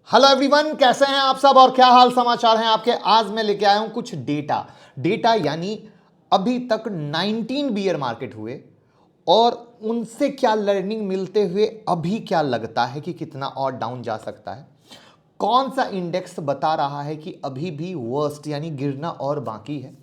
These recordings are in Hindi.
हेलो एवरीवन, कैसे हैं आप सब और क्या हाल समाचार हैं आपके। आज मैं लेके आया हूं कुछ डेटा यानी अभी तक 19 बियर मार्केट हुए और उनसे क्या लर्निंग मिलते हुए अभी क्या लगता है कि कितना और डाउन जा सकता है। कौन सा इंडेक्स बता रहा है कि अभी भी वर्स्ट यानी गिरना और बाकी है,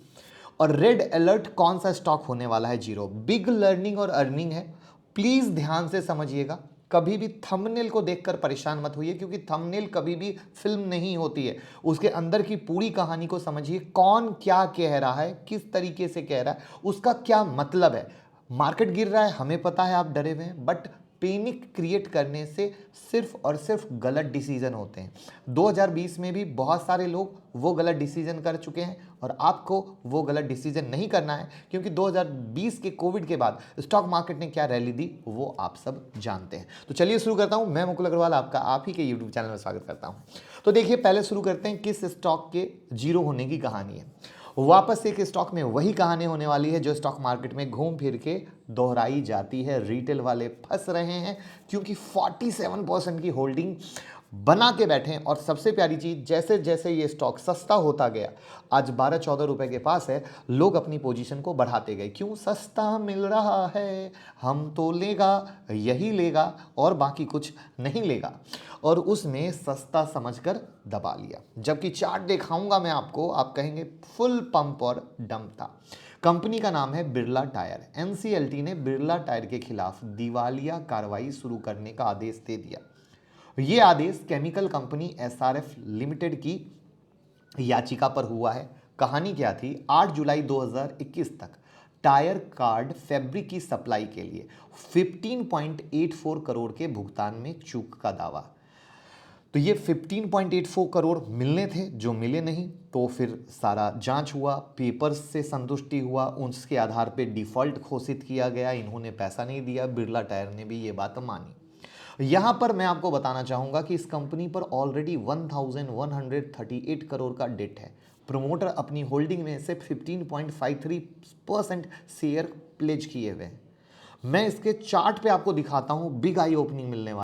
और रेड अलर्ट कौन सा स्टॉक होने वाला है जीरो। बिग लर्निंग और अर्निंग है, प्लीज ध्यान से समझिएगा। कभी भी थंबनेल को देखकर परेशान मत होइए, क्योंकि थंबनेल कभी भी फिल्म नहीं होती है। उसके अंदर की पूरी कहानी को समझिए, कौन क्या कह रहा है, किस तरीके से कह रहा है, उसका क्या मतलब है। मार्केट गिर रहा है, हमें पता है आप डरे हुए हैं, बट पैनिक क्रिएट करने से सिर्फ और सिर्फ गलत डिसीजन होते हैं। 2020 में भी बहुत सारे लोग वो गलत डिसीजन कर चुके हैं और आपको वो गलत डिसीजन नहीं करना है, क्योंकि 2020 के कोविड के बाद स्टॉक मार्केट ने क्या रैली दी वो आप सब जानते हैं। तो चलिए शुरू करता हूं। मैं मुकुल अग्रवाल आपका आप ही के यूट्यूब चैनल में स्वागत करता हूं। तो देखिए, पहले शुरू करते हैं किस स्टॉक के जीरो होने की कहानी है। वापस एक स्टॉक में वही कहानी होने वाली है जो स्टॉक मार्केट में घूम फिर के दोहराई जाती है। रिटेल वाले फंस रहे हैं, क्योंकि 47% की होल्डिंग बना के बैठे हैं। और सबसे प्यारी चीज, जैसे जैसे ये स्टॉक सस्ता होता गया, आज 12-14 रुपए के पास है, लोग अपनी पोजीशन को बढ़ाते गए। क्यों? सस्ता मिल रहा है, हम तो लेगा, यही लेगा और बाकी कुछ नहीं लेगा। और उसने सस्ता समझकर दबा लिया। जबकि चार्ट दिखाऊंगा मैं आपको, आप कहेंगे फुल पंप और डंप था। कंपनी का नाम है बिरला टायर। एनसीएलटी ने बिरला टायर के खिलाफ दिवालिया कार्रवाई शुरू करने का आदेश दे दिया। यह आदेश केमिकल कंपनी एसआरएफ लिमिटेड की याचिका पर हुआ है। कहानी क्या थी? 8 जुलाई 2021 तक टायर कार्ड फैब्रिक की सप्लाई के लिए 15.84 करोड़ के भुगतान में चूक का दावा। तो ये 15.84 करोड़ मिलने थे, जो मिले नहीं। तो फिर सारा जांच हुआ, पेपर्स से संतुष्टि हुआ, उसके आधार पे डिफॉल्ट घोषित किया गया। इन्होंने पैसा नहीं दिया, बिरला टायर ने भी ये बात मानी। यहां पर मैं आपको बताना चाहूंगा कि इस कंपनी पर ऑलरेडी 1138 करोड़ का डेट है। प्रमोटर अपनी होल्डिंग में से 15.53% शेयर प्लेज किए हुए हैं। मैं इसके चार्ट पे आपको दिखाता हूं, बिग आई ओपनिंग मिलने वाला।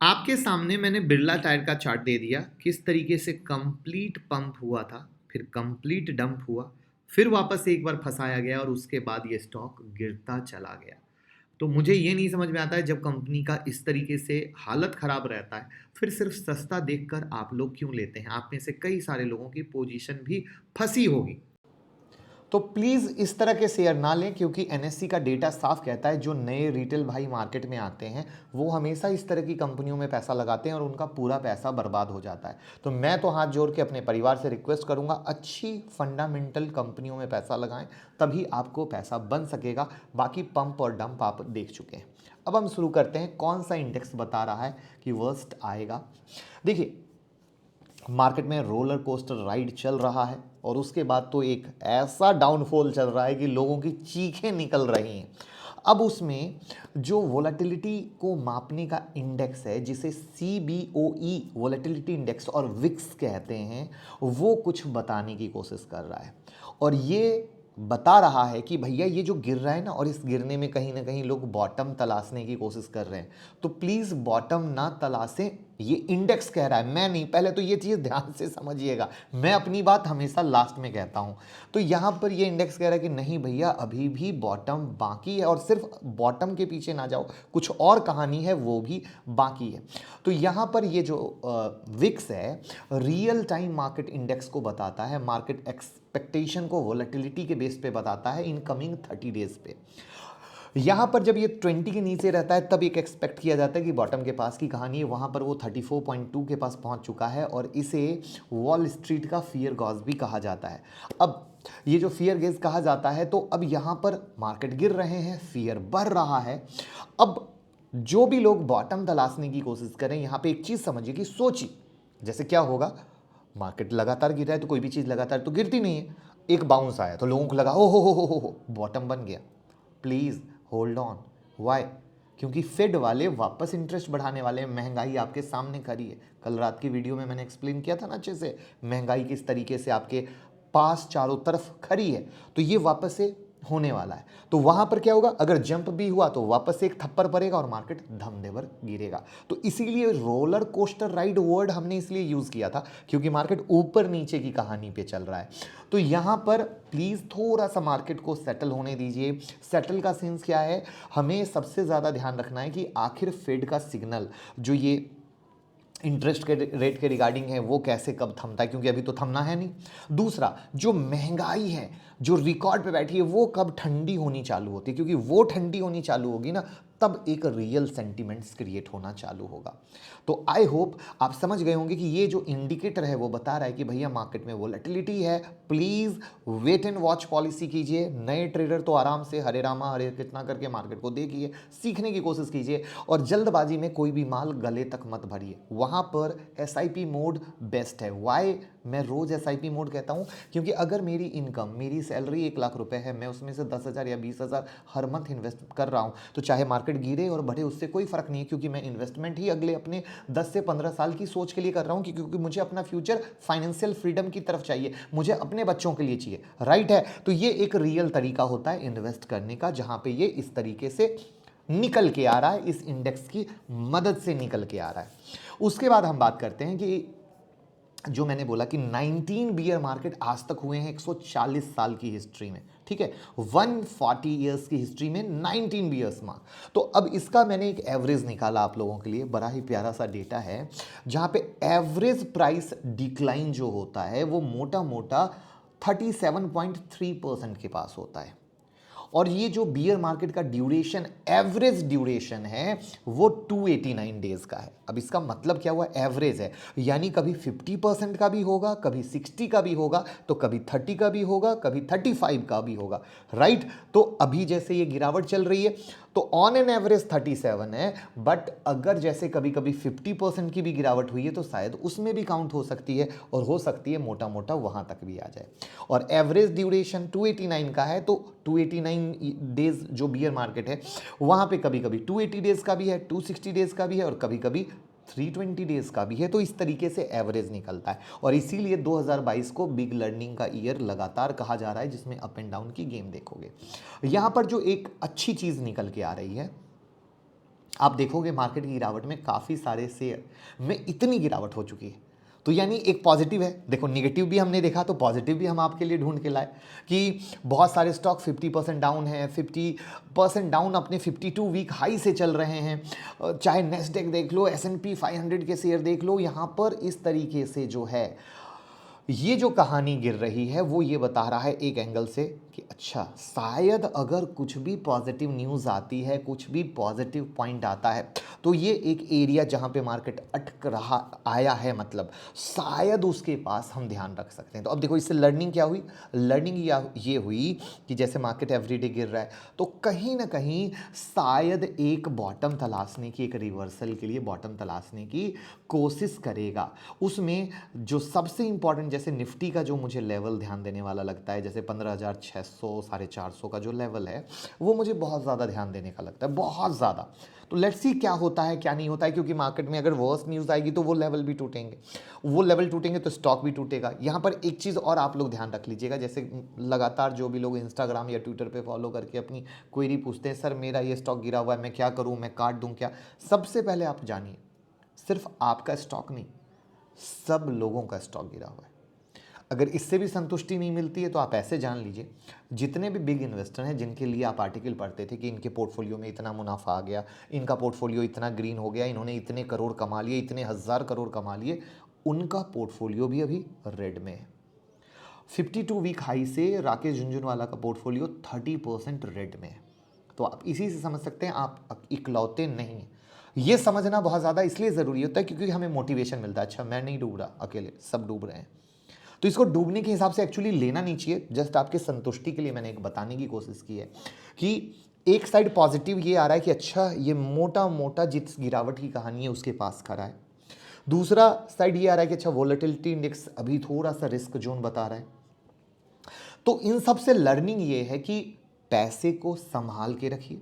आपके सामने मैंने बिरला टायर का चार्ट दे दिया, किस तरीके से कंप्लीट पंप हुआ था, फिर कंप्लीट डंप हुआ, फिर वापस से एक बार फंसाया गया और उसके बाद ये स्टॉक गिरता चला गया। तो मुझे ये नहीं समझ में आता है, जब कंपनी का इस तरीके से हालत खराब रहता है, फिर सिर्फ सस्ता देखकर आप लोग क्यों लेते हैं। आप में से कई सारे लोगों की पोजीशन भी फंसी होगी। तो प्लीज़ इस तरह के शेयर ना लें, क्योंकि एनएससी का डेटा साफ कहता है जो नए रिटेल भाई मार्केट में आते हैं वो हमेशा इस तरह की कंपनियों में पैसा लगाते हैं और उनका पूरा पैसा बर्बाद हो जाता है। तो मैं तो हाथ जोड़ के अपने परिवार से रिक्वेस्ट करूंगा, अच्छी फंडामेंटल कंपनियों में पैसा लगाएं, तभी आपको पैसा बन सकेगा। बाकी पंप और डंप आप देख चुके हैं। अब हम शुरू करते हैं, कौन सा इंडेक्स बता रहा है कि वर्स्ट आएगा। देखिए, मार्केट में रोलर कोस्टर राइड चल रहा है और उसके बाद तो एक ऐसा डाउनफॉल चल रहा है कि लोगों की चीखें निकल रही हैं। अब उसमें जो वोलेटिलिटी को मापने का इंडेक्स है, जिसे CBOE वोलेटिलिटी इंडेक्स और विक्स कहते हैं, वो कुछ बताने की कोशिश कर रहा है। और ये बता रहा है कि भैया ये जो गिर रहा है ना, और इस गिरने में कहीं ना कहीं लोग बॉटम तलाशने की कोशिश कर रहे हैं। तो प्लीज़ बॉटम ना तलाशें, ये इंडेक्स कह रहा है, मैं नहीं। पहले तो ये चीज़ ध्यान से समझिएगा, मैं अपनी बात हमेशा लास्ट में कहता हूँ। तो यहाँ पर ये इंडेक्स कह रहा है कि नहीं भैया, अभी भी बॉटम बाकी है, और सिर्फ बॉटम के पीछे ना जाओ, कुछ और कहानी है, वो भी बाकी है। तो यहाँ पर ये जो विक्स है, रियल टाइम मार्केट इंडेक्स को बताता है, मार्केट एक्सपेक्टेशन को वोलेटिलिटी के बेस पे बताता है इनकमिंग 30 डेज पे। यहाँ पर जब ये 20 के नीचे रहता है, तब एक एक्सपेक्ट किया जाता है कि बॉटम के पास की कहानी है। वहाँ पर वो 34.2 के पास पहुँच चुका है, और इसे वॉल स्ट्रीट का फियर गॉज भी कहा जाता है। अब ये जो फियर गेज कहा जाता है, तो अब यहाँ पर मार्केट गिर रहे हैं, फियर बढ़ रहा है। अब जो भी लोग बॉटम तलाशने की कोशिश करें, यहाँ पे एक चीज़ समझिए कि सोचिए, जैसे क्या होगा, मार्केट लगातार गिर रहा है तो कोई भी चीज़ लगातार तो गिरती नहीं है। एक बाउंस आया तो लोगों को लगा ओ हो बॉटम बन गया। Please hold on. वाई? क्योंकि फेड वाले वापस इंटरेस्ट बढ़ाने वाले हैं। महंगाई आपके सामने खड़ी है। कल रात की वीडियो में मैंने एक्सप्लेन किया था ना अच्छे से, महंगाई किस तरीके से आपके पास चारों तरफ खड़ी है। तो ये वापस से होने वाला है। तो वहां पर क्या होगा, अगर जंप भी हुआ तो वापस से एक थप्पड़ पड़ेगा और मार्केट धमदेवर गिरेगा। तो इसीलिए रोलर कोस्टर राइड वर्ड हमने इसलिए यूज किया था क्योंकि मार्केट ऊपर नीचे की कहानी पे चल रहा है। तो यहां पर प्लीज थोड़ा सा मार्केट को सेटल होने दीजिए। सेटल का सेंस क्या है, हमें सबसे ज्यादा ध्यान रखना है कि आखिर फेड का सिग्नल जो ये इंटरेस्ट के रेट के रिगार्डिंग है वो कैसे कब थमता है, क्योंकि अभी तो थमना है नहीं। दूसरा, जो महंगाई है जो रिकॉर्ड पे बैठी है वो कब ठंडी होनी चालू होती है, क्योंकि वो ठंडी होनी चालू होगी ना तब एक रियल सेंटिमेंट्स क्रिएट होना चालू होगा। तो आई होप आप समझ गए होंगे कि ये जो इंडिकेटर है वो बता रहा है कि भैया मार्केट में वोलेटिलिटी है। Please wait and watch policy कीजिए। नए ट्रेडर तो आराम से हरे रामा हरे कितना करके मार्केट को देखिए, सीखने की कोशिश कीजिए और जल्दबाजी में कोई भी माल गले तक मत भरिए। वहां पर एसआईपी मोड बेस्ट है। वाई मैं रोज एसआईपी मोड कहता हूं, क्योंकि अगर मेरी इनकम, मेरी सैलरी 1 लाख रुपए है, मैं उसमें से 10,000 या 20,000 हर मंथ इन्वेस्ट कर रहा हूं, तो चाहे मार्केट गिरे और बढ़े उससे कोई फर्क नहीं है, क्योंकि मैं इन्वेस्टमेंट ही अगले अपने 10 से 15 साल की सोच के लिए कर रहा हूं, क्योंकि मुझे अपना फ्यूचर फाइनेंशियल फ्रीडम की तरफ चाहिए, मुझे अपने बच्चों के लिए चाहिए। राइट है, तो ये एक रियल तरीका होता है इन्वेस्ट करने का, जहां पे ये इस तरीके से निकल के आ रहा है, इस इंडेक्स की मदद से निकल के आ रहा है। उसके बाद हम बात करते हैं कि जो मैंने बोला कि 19 बियर मार्केट आज तक हुए हैं 140 साल की हिस्ट्री में, ठीक है, 140 ईयर्स की हिस्ट्री में 19 बियर्स मार्क। तो अब इसका मैंने एक एवरेज निकाला आप लोगों के लिए, बड़ा ही प्यारा सा डेटा है जहां पे एवरेज प्राइस डिक्लाइन जो होता है वो मोटा मोटा 37.3% के पास होता है। और ये जो बियर मार्केट का ड्यूरेशन, एवरेज ड्यूरेशन है वो 289 डेज का है। अब इसका मतलब क्या हुआ, एवरेज है, यानी कभी 50% का भी होगा, कभी 60 का भी होगा, तो कभी 30 का भी होगा, कभी 35 का भी होगा। राइट, तो अभी जैसे ये गिरावट चल रही है तो ऑन एन एवरेज 37 है, बट अगर जैसे कभी कभी 50% की भी गिरावट हुई है तो शायद उसमें भी काउंट हो सकती है, और हो सकती है मोटा मोटा वहां तक भी आ जाए। और एवरेज ड्यूरेशन 289 का है, तो 289 डेज जो बियर मार्केट है वहां पे कभी कभी 280 डेज का भी है, 260 डेज का भी है, और कभी कभी 320 डेज का भी है। तो इस तरीके से एवरेज निकलता है, और इसीलिए 2022 को बिग लर्निंग का ईयर लगातार कहा जा रहा है, जिसमें अप एंड डाउन की गेम देखोगे। यहां पर जो एक अच्छी चीज निकल के आ रही है, आप देखोगे मार्केट की गिरावट में काफी सारे शेयर में इतनी गिरावट हो चुकी है, तो यानी एक पॉजिटिव है। देखो नेगेटिव भी हमने देखा तो पॉजिटिव भी हम आपके लिए ढूंढ के लाए कि बहुत सारे स्टॉक 50% डाउन है, 50% डाउन अपने 52 वीक हाई से चल रहे हैं। चाहे नेस्डेक देख लो, S&P 500 के शेयर देख लो, यहाँ पर इस तरीके से जो है ये जो कहानी गिर रही है वो ये बता रहा है एक एंगल से कि अच्छा शायद अगर कुछ भी पॉजिटिव न्यूज़ आती है, कुछ भी पॉजिटिव पॉइंट आता है, तो ये एक एरिया जहां पे मार्केट अटक रहा आया है, मतलब शायद उसके पास हम ध्यान रख सकते हैं। तो अब देखो इससे लर्निंग क्या हुई, लर्निंग ये हुई कि जैसे मार्केट एवरीडे गिर रहा है तो कहीं ना कहीं शायद एक बॉटम तलाशने की, एक रिवर्सल के लिए बॉटम तलाशने की कोशिश करेगा। उसमें जो सबसे इंपॉर्टेंट, जैसे निफ्टी का जो मुझे लेवल ध्यान देने वाला लगता है, जैसे 15,600 450 का जो लेवल है वो मुझे बहुत ज़्यादा ध्यान देने का लगता है, बहुत ज़्यादा। तो लेट्स सी क्या होता है क्या नहीं होता है, क्योंकि मार्केट में अगर वर्स न्यूज़ आएगी तो वो लेवल भी टूटेंगे, वो लेवल टूटेंगे तो स्टॉक भी टूटेगा। यहाँ पर एक चीज़ और आप लोग ध्यान रख लीजिएगा, जैसे लगातार जो भी लोग इंस्टाग्राम या ट्विटर पे फॉलो करके अपनी क्वेरी पूछते हैं, सर मेरा ये स्टॉक गिरा हुआ है, मैं क्या करूँ, मैं काट दूँ क्या। सबसे पहले आप जानिए, सिर्फ आपका स्टॉक नहीं, सब लोगों का स्टॉक गिरा हुआ है। अगर इससे भी संतुष्टि नहीं मिलती है तो आप ऐसे जान लीजिए, जितने भी बिग इन्वेस्टर हैं जिनके लिए आप आर्टिकल पढ़ते थे कि इनके पोर्टफोलियो में इतना मुनाफा आ गया, इनका पोर्टफोलियो इतना ग्रीन हो गया, इन्होंने इतने करोड़ कमा लिए, इतने हजार करोड़ कमा लिए, उनका पोर्टफोलियो भी अभी रेड में है। 52 वीक हाई से राकेश झुंझुनवाला का पोर्टफोलियो 30% रेड में है। तो आप इसी से समझ सकते हैं आप इकलौते नहीं हैं। ये समझना बहुत ज़्यादा इसलिए ज़रूरी होता है क्योंकि हमें मोटिवेशन मिलता है, अच्छा मैं नहीं डूब रहा अकेले, सब डूब रहे हैं। तो इसको डूबने के हिसाब से एक्चुअली लेना नहीं चाहिए, जस्ट आपके संतुष्टि के लिए मैंने एक बताने की कोशिश की है कि एक साइड पॉजिटिव ये आ रहा है कि अच्छा ये मोटा मोटा जिस गिरावट की कहानी है उसके पास खड़ा है। दूसरा साइड ये आ रहा है कि अच्छा वोलेटिलिटी इंडेक्स अभी थोड़ा सा रिस्क जोन बता रहा है। तो इन सब से लर्निंग ये है कि पैसे को संभाल के रखिए,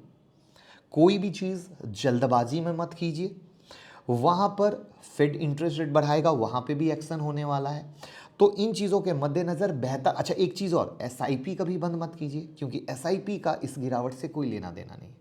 कोई भी चीज़ जल्दबाजी में मत कीजिए। वहाँ पर फेड इंटरेस्ट रेट बढ़ाएगा, वहाँ पे भी एक्शन होने वाला है। तो इन चीज़ों के मद्देनज़र बेहतर, अच्छा एक चीज़ और, एसआईपी कभी बंद मत कीजिए, क्योंकि एसआईपी का इस गिरावट से कोई लेना देना नहीं।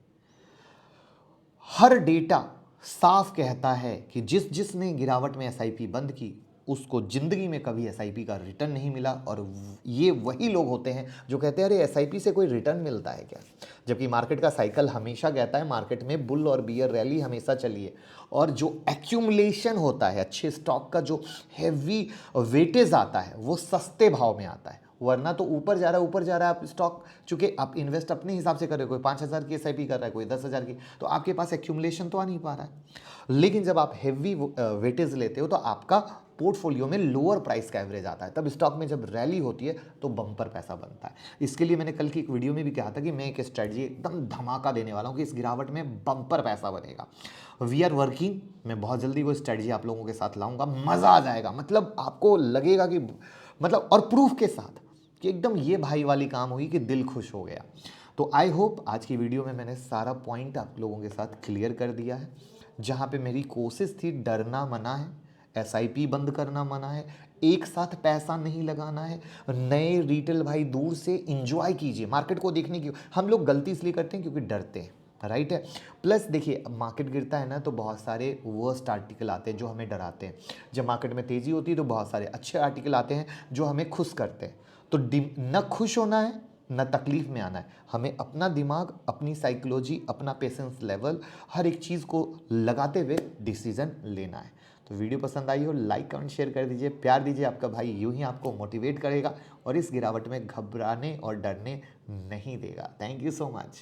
हर डेटा साफ कहता है कि जिसने गिरावट में एसआईपी बंद की उसको जिंदगी में कभी एसआईपी का रिटर्न नहीं मिला। और ये वही लोग होते हैं जो कहते हैं अरे एसआईपी से कोई रिटर्न मिलता है क्या, जबकि मार्केट का साइकिल हमेशा कहता है मार्केट में बुल और बियर रैली हमेशा चली है, और जो एक्यूमुलेशन होता है अच्छे स्टॉक का, जो हैवी वेटेज आता है वो सस्ते भाव में आता है, वरना तो ऊपर जा रहा है ऊपर जा रहा है आप स्टॉक, चूंकि आप इन्वेस्ट अपने हिसाब से कर रहे हो, कोई 5,000 की एसआईपी कर रहा है, कोई 10,000 की, तो आपके पास एक्यूमुलेशन तो आ नहीं पा रहा है। लेकिन जब आप हैवी वेटेज लेते हो तो आपका पोर्टफोलियो में लोअर प्राइस का एवरेज आता है, तब स्टॉक में जब रैली होती है तो बम्पर पैसा बनता है। इसके लिए मैंने कल की एक वीडियो में भी कहा था कि मैं एक स्ट्रेटजी एकदम धमाका देने वाला हूँ कि इस गिरावट में बम्पर पैसा बनेगा। वी आर वर्किंग, मैं बहुत जल्दी वो स्ट्रेटजी आप लोगों के साथ लाऊंगा, मज़ा आ जाएगा, मतलब आपको लगेगा कि मतलब, और प्रूफ के साथ कि एकदम ये भाई वाली काम हुई कि दिल खुश हो गया। तो आई होप आज की वीडियो में मैंने सारा पॉइंट आप लोगों के साथ क्लियर कर दिया है। जहाँ पे मेरी कोशिश थी, डरना मना है, एसआईपी बंद करना मना है, एक साथ पैसा नहीं लगाना है, नए रिटेल भाई दूर से इंजॉय कीजिए मार्केट को देखने की। हम लोग गलती इसलिए करते हैं क्योंकि डरते हैं, राइट है। प्लस देखिए मार्केट गिरता है ना तो बहुत सारे वर्स्ट आर्टिकल आते हैं जो हमें डराते हैं, जब मार्केट में तेज़ी होती है तो बहुत सारे अच्छे आर्टिकल आते हैं जो हमें खुश करते हैं। तो न खुश होना है न तकलीफ में आना है, हमें अपना दिमाग, अपनी साइकोलॉजी, अपना पेशेंस लेवल, हर एक चीज़ को लगाते हुए डिसीजन लेना है। तो वीडियो पसंद आई हो लाइक कमेंट शेयर कर दीजिए, प्यार दीजिए, आपका भाई यूं ही आपको मोटिवेट करेगा और इस गिरावट में घबराने और डरने नहीं देगा। Thank you so much.